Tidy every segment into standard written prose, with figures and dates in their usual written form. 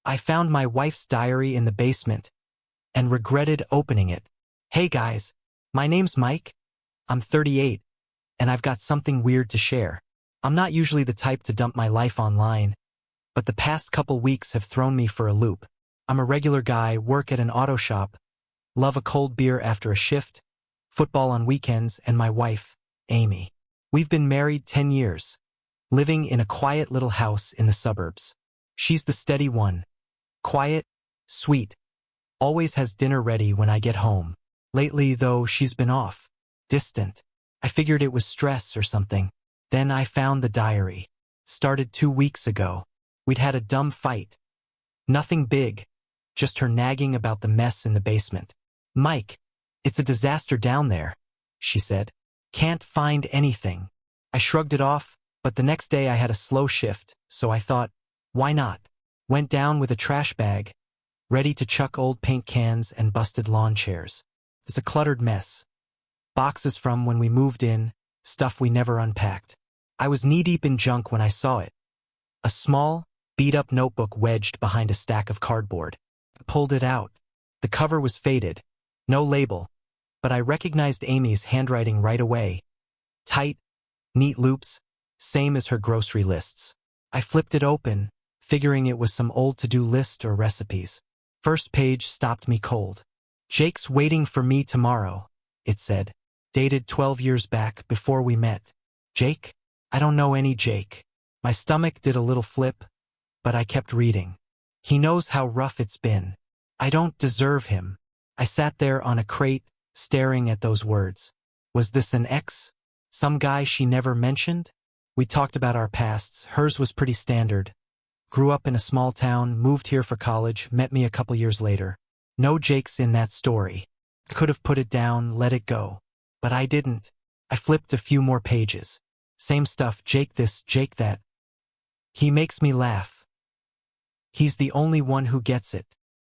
I found my wife's diary in the basement and regretted opening it. Hey guys, my name's Mike. I'm 38, and I've got something weird to share. I'm not usually the type to dump my life online, but the past couple weeks have thrown me for a loop. I'm a regular guy, work at an auto shop, love a cold beer after a shift, football on weekends, and my wife, Amy. We've been married 10 years, living in a quiet little house in the suburbs. She's the steady one, quiet, sweet, always has dinner ready when I get home. Lately, though, she's been off, distant. I figured it was stress or something. Then I found the diary. Started 2 weeks ago. We'd had a dumb fight. Nothing big, just her nagging about the mess in the basement. Mike, it's a disaster down there, she said. Can't find anything. I shrugged it off, but the next day I had a slow shift, so I thought, why not? Went down with a trash bag, ready to chuck old paint cans and busted lawn chairs. It's a cluttered mess. Boxes from when we moved in, stuff we never unpacked. I was knee-deep in junk when I saw it. A small, beat-up notebook wedged behind a stack of cardboard. I pulled it out. The cover was faded. No label. But I recognized Amy's handwriting right away. Tight, neat loops, same as her grocery lists. I flipped it open, figuring it was some old to-do list or recipes. First page stopped me cold. Jake's waiting for me tomorrow, it said. Dated 12 years back, before we met. Jake? I don't know any Jake. My stomach did a little flip, but I kept reading. He knows how rough it's been. I don't deserve him. I sat there on a crate, staring at those words. Was this an ex? Some guy she never mentioned? We talked about our pasts. Hers was pretty standard. Grew up in a small town, moved here for college, met me a couple years later. No Jakes in that story. I could have put it down, let it go. But I didn't. I flipped a few more pages. Same stuff, Jake this, Jake that. He makes me laugh. He's the only one who gets it.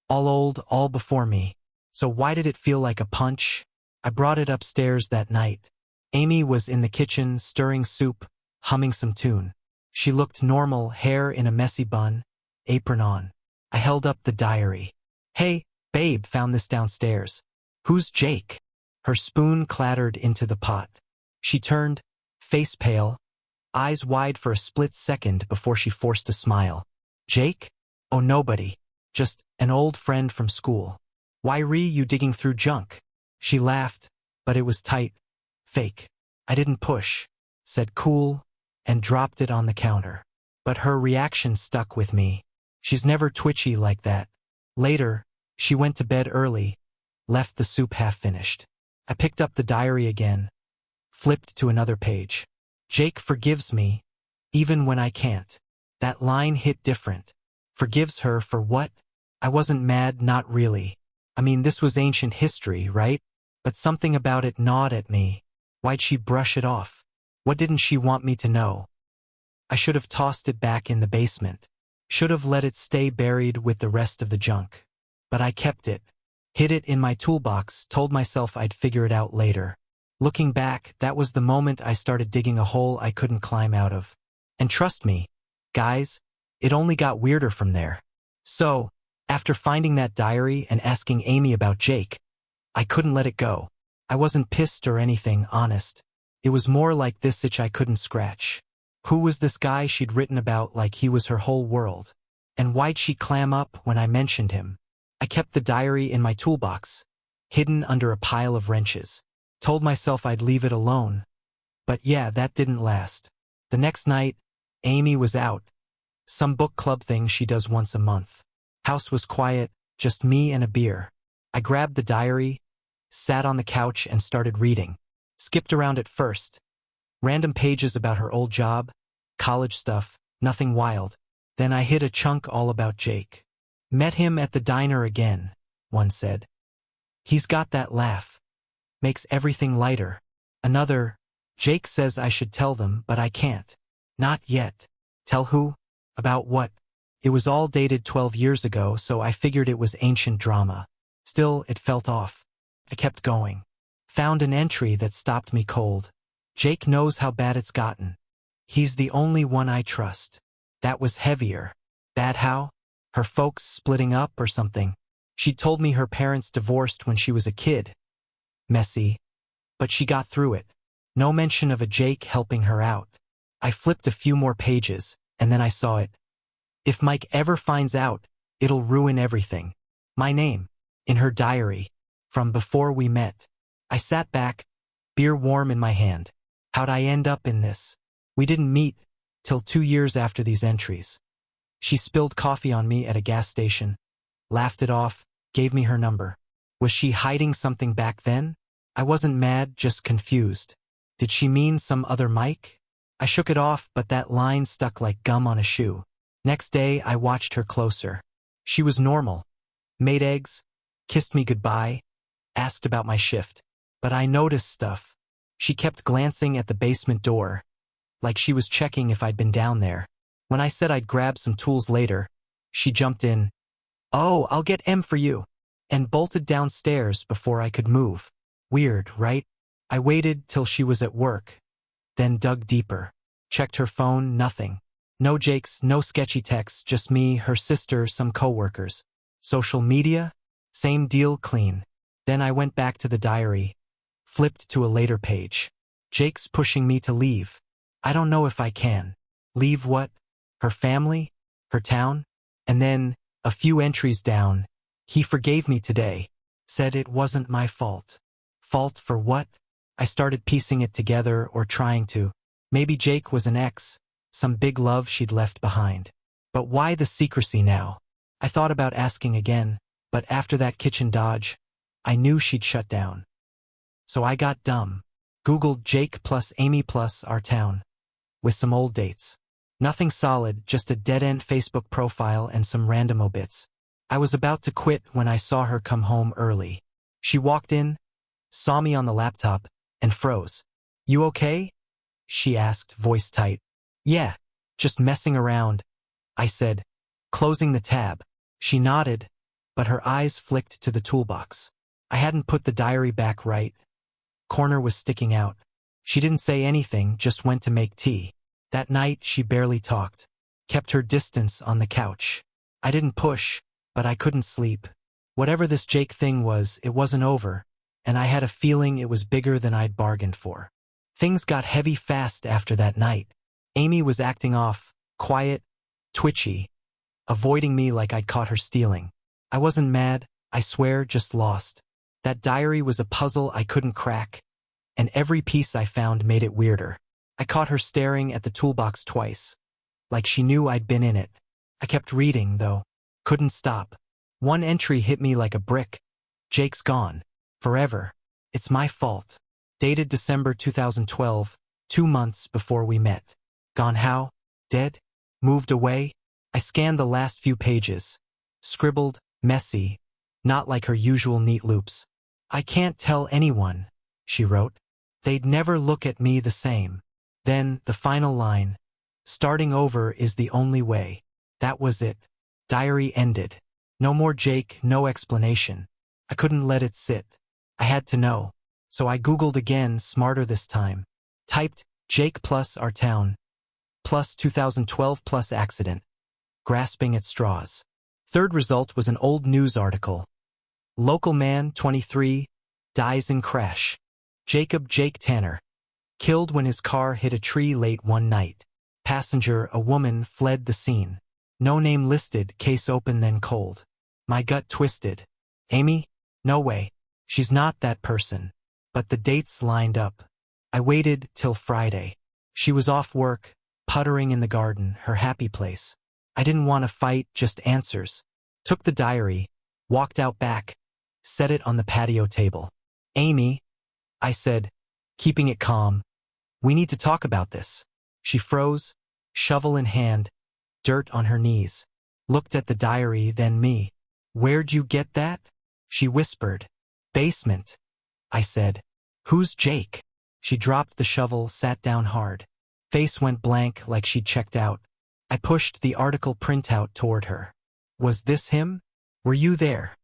All old, all before me. So why did it feel like a punch? I brought it upstairs that night. Amy was in the kitchen, stirring soup, humming some tune. She looked normal, hair in a messy bun, apron on. I held up the diary. Hey, babe, found this downstairs. Who's Jake? Her spoon clattered into the pot. She turned, face pale, eyes wide for a split second before she forced a smile. Jake? Oh, nobody. Just an old friend from school. Why you digging through junk? She laughed, but it was tight, fake. I didn't push, said cool, and dropped it on the counter. But her reaction stuck with me. She's never twitchy like that. Later, she went to bed early, left the soup half finished. I picked up the diary again, flipped to another page. Jake forgives me, even when I can't. That line hit different. Forgives her for what? I wasn't mad, not really. I mean, this was ancient history, right? But something about it gnawed at me. Why'd she brush it off? What didn't she want me to know? I should have tossed it back in the basement. Should have let it stay buried with the rest of the junk. But I kept it. Hid it in my toolbox, told myself I'd figure it out later. Looking back, that was the moment I started digging a hole I couldn't climb out of. And trust me, guys, it only got weirder from there. So, after finding that diary and asking Amy about Jake, I couldn't let it go. I wasn't pissed or anything, honest. It was more like this itch I couldn't scratch. Who was this guy she'd written about like he was her whole world? And why'd she clam up when I mentioned him? I kept the diary in my toolbox, hidden under a pile of wrenches. Told myself I'd leave it alone. But yeah, that didn't last. The next night, Amy was out. Some book club thing she does once a month. House was quiet, just me and a beer. I grabbed the diary, sat on the couch and started reading. Skipped around at first. Random pages about her old job, college stuff, nothing wild. Then I hit a chunk all about Jake. Met him at the diner again, one said. He's got that laugh. Makes everything lighter. Another, Jake says I should tell them, but I can't. Not yet. Tell who? About what? It was all dated 12 years ago, so I figured it was ancient drama. Still, it felt off. I kept going. Found an entry that stopped me cold. Jake knows how bad it's gotten. He's the only one I trust. That was heavier. Bad how? Her folks splitting up or something. She told me her parents divorced when she was a kid. Messy. But she got through it. No mention of a Jake helping her out. I flipped a few more pages, and then I saw it. If Mike ever finds out, it'll ruin everything. My name. In her diary. From before we met. I sat back, beer warm in my hand. How'd I end up in this? We didn't meet till 2 years after these entries. She spilled coffee on me at a gas station, laughed it off, gave me her number. Was she hiding something back then? I wasn't mad, just confused. Did she mean some other Mike? I shook it off, but that line stuck like gum on a shoe. Next day, I watched her closer. She was normal. Made eggs, kissed me goodbye, asked about my shift. But I noticed stuff. She kept glancing at the basement door, like she was checking if I'd been down there. When I said I'd grab some tools later, she jumped in. "Oh, I'll get M for you," and bolted downstairs before I could move. Weird, right? I waited till she was at work, then dug deeper. Checked her phone, nothing. No Jakes, no sketchy texts, just me, her sister, some coworkers. Social media? Same deal, clean. Then I went back to the diary, flipped to a later page. Jake's pushing me to leave. I don't know if I can. Leave what? Her family? Her town? And then, a few entries down, he forgave me today. Said it wasn't my fault. Fault for what? I started piecing it together, or trying to. Maybe Jake was an ex, some big love she'd left behind. But why the secrecy now? I thought about asking again, but after that kitchen dodge, I knew she'd shut down. So I got dumb. Googled Jake plus Amy plus our town. With some old dates. Nothing solid, just a dead-end Facebook profile and some random obits. I was about to quit when I saw her come home early. She walked in, saw me on the laptop, and froze. "You okay?" she asked, voice tight. "Yeah, just messing around," I said, closing the tab. She nodded, but her eyes flicked to the toolbox. I hadn't put the diary back right. Corner was sticking out. She didn't say anything, just went to make tea. That night, she barely talked. Kept her distance on the couch. I didn't push, but I couldn't sleep. Whatever this Jake thing was, it wasn't over, and I had a feeling it was bigger than I'd bargained for. Things got heavy fast after that night. Amy was acting off, quiet, twitchy, avoiding me like I'd caught her stealing. I wasn't mad, I swear, just lost. That diary was a puzzle I couldn't crack, and every piece I found made it weirder. I caught her staring at the toolbox twice, like she knew I'd been in it. I kept reading, though. Couldn't stop. One entry hit me like a brick. "Jake's gone. Forever. It's my fault." Dated December 2012, 2 months before we met. Gone how? Dead? Moved away? I scanned the last few pages. Scribbled, messy, not like her usual neat loops. "I can't tell anyone," she wrote. "They'd never look at me the same." Then, the final line. "Starting over is the only way." That was it. Diary ended. No more Jake, no explanation. I couldn't let it sit. I had to know. So I Googled again, smarter this time. Typed, "Jake plus our town. Plus 2012 plus accident." Grasping at straws. Third result was an old news article. Local man, 23, dies in crash. Jake Tanner. Killed when his car hit a tree late one night. Passenger, a woman, fled the scene. No name listed, case open then cold. My gut twisted. Amy? No way. She's not that person. But the dates lined up. I waited till Friday. She was off work, puttering in the garden, her happy place. I didn't want to fight, just answers. Took the diary, walked out back, set it on the patio table. "Amy," I said, keeping it calm, "we need to talk about this." She froze, shovel in hand, dirt on her knees. Looked at the diary, then me. "Where'd you get that?" she whispered. "Basement," I said. "Who's Jake?" She dropped the shovel, sat down hard. Face went blank like she'd checked out. I pushed the article printout toward her. "Was this him? Were you there?"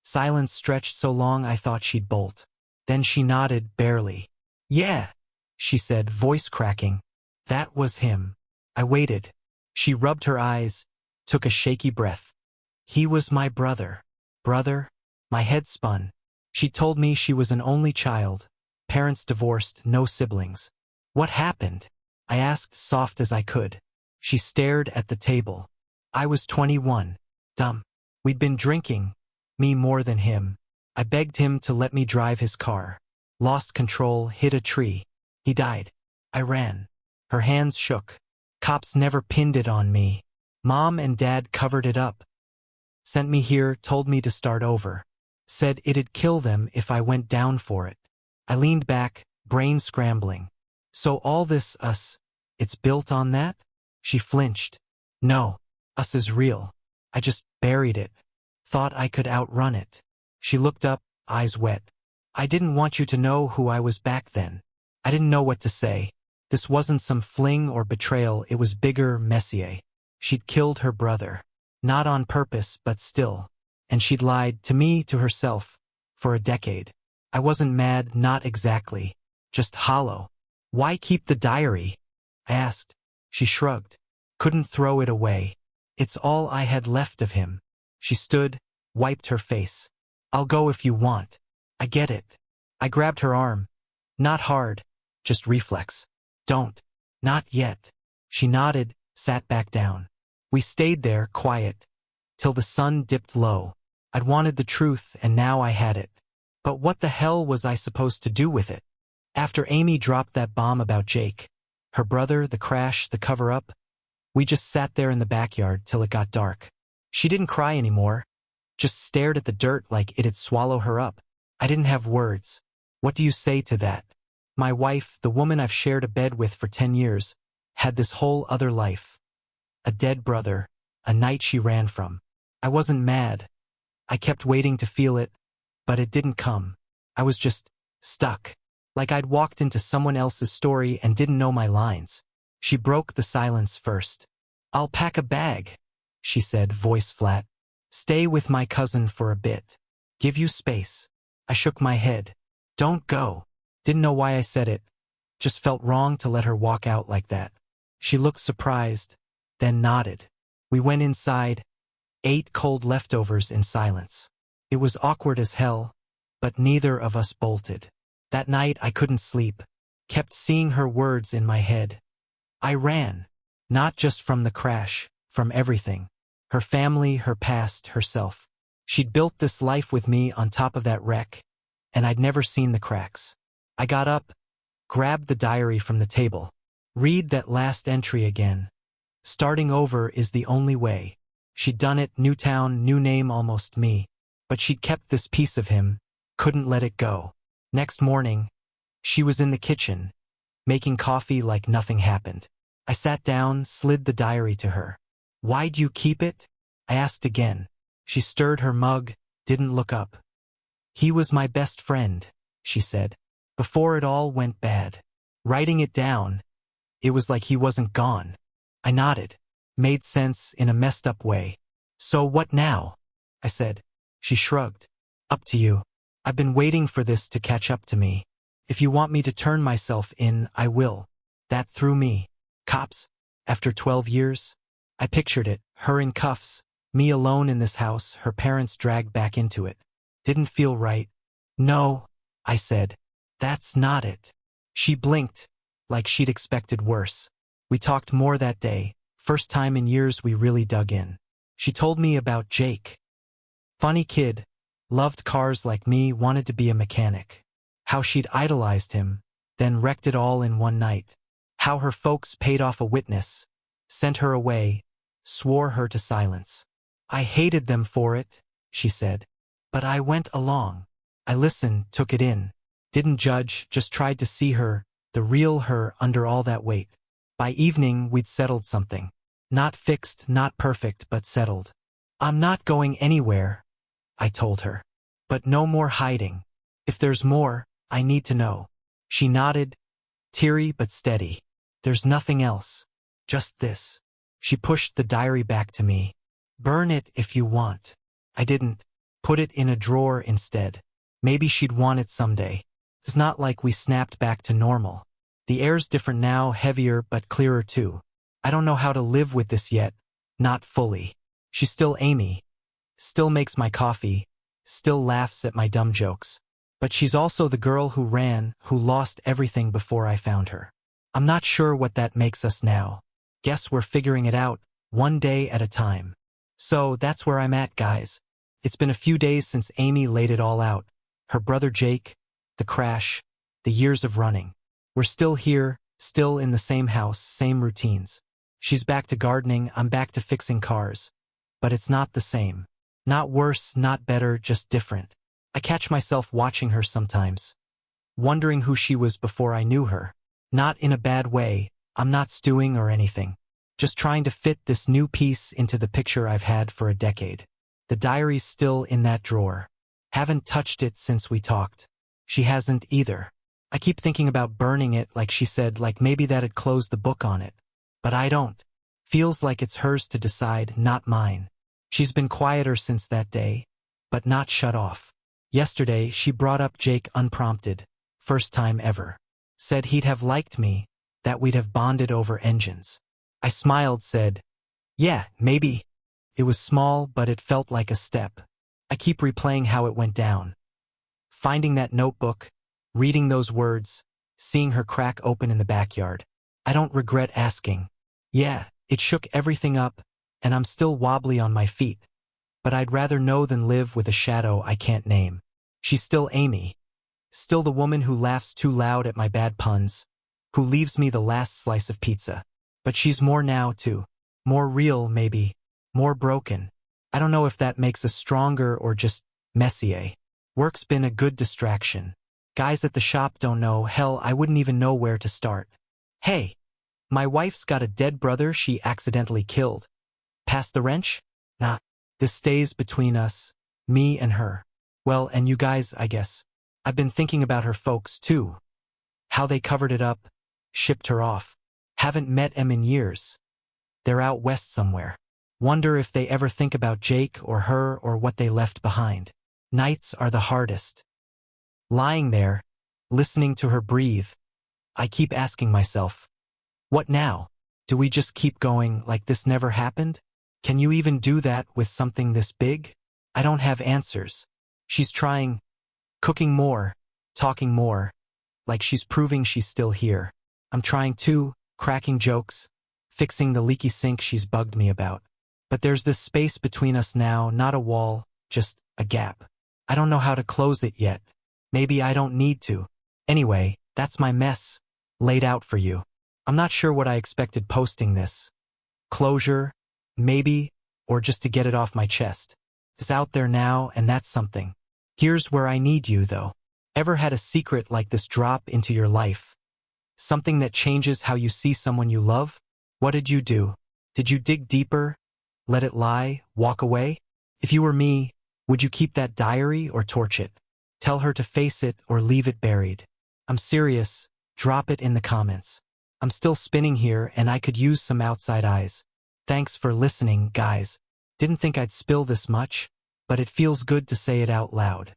Silence stretched so long I thought she'd bolt. Then she nodded, barely. "Yeah," she said, voice cracking. "That was him." I waited. She rubbed her eyes, took a shaky breath. He was my brother. Brother? My head spun. She told me she was an only child. Parents divorced, no siblings. What happened? I asked, soft as I could. She stared at the table. I was 21. Dumb. We'd been drinking. Me more than him. I begged him to let me drive his car. Lost control, hit a tree. He died. I ran. Her hands shook. Cops never pinned it on me. Mom and Dad covered it up. Sent me here, told me to start over. Said it'd kill them if I went down for it. I leaned back, brain scrambling. So all this us, it's built on that? She flinched. No, us is real. I just buried it. Thought I could outrun it. She looked up, eyes wet. I didn't want you to know who I was back then. I didn't know what to say. This wasn't some fling or betrayal, it was bigger, messier. She'd killed her brother. Not on purpose, but still. And she'd lied, to me, to herself, for a decade. I wasn't mad, not exactly. Just hollow. Why keep the diary? I asked. She shrugged. Couldn't throw it away. It's all I had left of him. She stood, wiped her face. I'll go if you want. I get it. I grabbed her arm. Not hard, just reflex. Don't. Not yet. She nodded, sat back down. We stayed there, quiet, till the sun dipped low. I'd wanted the truth, and now I had it. But what the hell was I supposed to do with it? After Amy dropped that bomb about Jake, her brother, the crash, the cover-up, we just sat there in the backyard till it got dark. She didn't cry anymore, just stared at the dirt like it'd swallow her up. I didn't have words. What do you say to that? My wife, the woman I've shared a bed with for 10 years, had this whole other life. A dead brother, a night she ran from. I wasn't mad. I kept waiting to feel it, but it didn't come. I was just stuck, like I'd walked into someone else's story and didn't know my lines. She broke the silence first. I'll pack a bag, she said, voice flat. Stay with my cousin for a bit. Give you space. I shook my head. Don't go. Didn't know why I said it. Just felt wrong to let her walk out like that. She looked surprised, then nodded. We went inside, ate cold leftovers in silence. It was awkward as hell, but neither of us bolted. That night I couldn't sleep, kept seeing her words in my head. I ran, not just from the crash, from everything. Her family, her past, herself. She'd built this life with me on top of that wreck, and I'd never seen the cracks. I got up, grabbed the diary from the table. Read that last entry again. Starting over is the only way. She'd done it, new town, new name, almost me. But she'd kept this piece of him, couldn't let it go. Next morning, she was in the kitchen, making coffee like nothing happened. I sat down, slid the diary to her. Why'd you keep it? I asked again. She stirred her mug, didn't look up. He was my best friend, she said, before it all went bad. Writing it down, it was like he wasn't gone. I nodded. Made sense in a messed up way. So what now? I said. She shrugged. Up to you. I've been waiting for this to catch up to me. If you want me to turn myself in, I will. That threw me. Cops? After 12 years? I pictured it, her in cuffs, me alone in this house, her parents dragged back into it. Didn't feel right. No, I said. That's not it. She blinked, like she'd expected worse. We talked more that day, first time in years we really dug in. She told me about Jake. Funny kid, loved cars like me, wanted to be a mechanic. How she'd idolized him, then wrecked it all in one night. How her folks paid off a witness, sent her away, swore her to silence. I hated them for it, she said. But I went along. I listened, took it in. Didn't judge, just tried to see her, the real her, under all that weight. By evening, we'd settled something. Not fixed, not perfect, but settled. I'm not going anywhere, I told her. But no more hiding. If there's more, I need to know. She nodded, teary but steady. There's nothing else. Just this. She pushed the diary back to me. Burn it if you want. I didn't. Put it in a drawer instead. Maybe she'd want it someday. It's not like we snapped back to normal. The air's different now, heavier but clearer too. I don't know how to live with this yet. Not fully. She's still Amy. still makes my coffee, still laughs at my dumb jokes. But she's also the girl who ran, who lost everything before I found her. I'm not sure what that makes us now. Guess we're figuring it out, one day at a time. So that's where I'm at, guys. It's been a few days since Amy laid it all out. Her brother Jake, the crash, the years of running. We're still here, still in the same house, same routines. She's back to gardening, I'm back to fixing cars. But it's not the same. Not worse, not better, just different. I catch myself watching her sometimes, wondering who she was before I knew her. Not in a bad way, I'm not stewing or anything. Just trying to fit this new piece into the picture I've had for a decade. The diary's still in that drawer. Haven't touched it since we talked. She hasn't either. I keep thinking about burning it like she said, like maybe that'd close the book on it. But I don't. Feels like it's hers to decide, not mine. She's been quieter since that day, but not shut off. Yesterday, she brought up Jake unprompted, first time ever. Said he'd have liked me, that we'd have bonded over engines. I smiled, said, yeah, maybe. It was small, but it felt like a step. I keep replaying how it went down. Finding that notebook, reading those words, seeing her crack open in the backyard. I don't regret asking. Yeah, it shook everything up, and I'm still wobbly on my feet. But I'd rather know than live with a shadow I can't name. She's still Amy. Still the woman who laughs too loud at my bad puns, who leaves me the last slice of pizza. But she's more now, too. More real, maybe. More broken. I don't know if that makes us stronger or just messier. Work's been a good distraction. Guys at the shop don't know, hell, I wouldn't even know where to start. Hey, my wife's got a dead brother she accidentally killed. Pass the wrench? Nah. This stays between us, me and her. Well, and you guys, I guess. I've been thinking about her folks, too. How they covered it up, shipped her off. Haven't met em in years. They're out west somewhere. Wonder if they ever think about Jake or her or what they left behind. Nights are the hardest. Lying there, listening to her breathe, I keep asking myself, what now? Do we just keep going like this never happened? Can you even do that with something this big? I don't have answers. She's trying, cooking more, talking more, like she's proving she's still here. I'm trying too, cracking jokes, fixing the leaky sink she's bugged me about. But there's this space between us now, not a wall, just a gap. I don't know how to close it yet. Maybe I don't need to. Anyway, that's my mess, laid out for you. I'm not sure what I expected posting this. Closure, maybe, or just to get it off my chest. It's out there now, and that's something. Here's where I need you, though. Ever had a secret like this drop into your life? Something that changes how you see someone you love? What did you do? Did you dig deeper? Let it lie? Walk away? If you were me, would you keep that diary or torch it? Tell her to face it or leave it buried? I'm serious. Drop it in the comments. I'm still spinning here and I could use some outside eyes. Thanks for listening, guys. Didn't think I'd spill this much, but it feels good to say it out loud.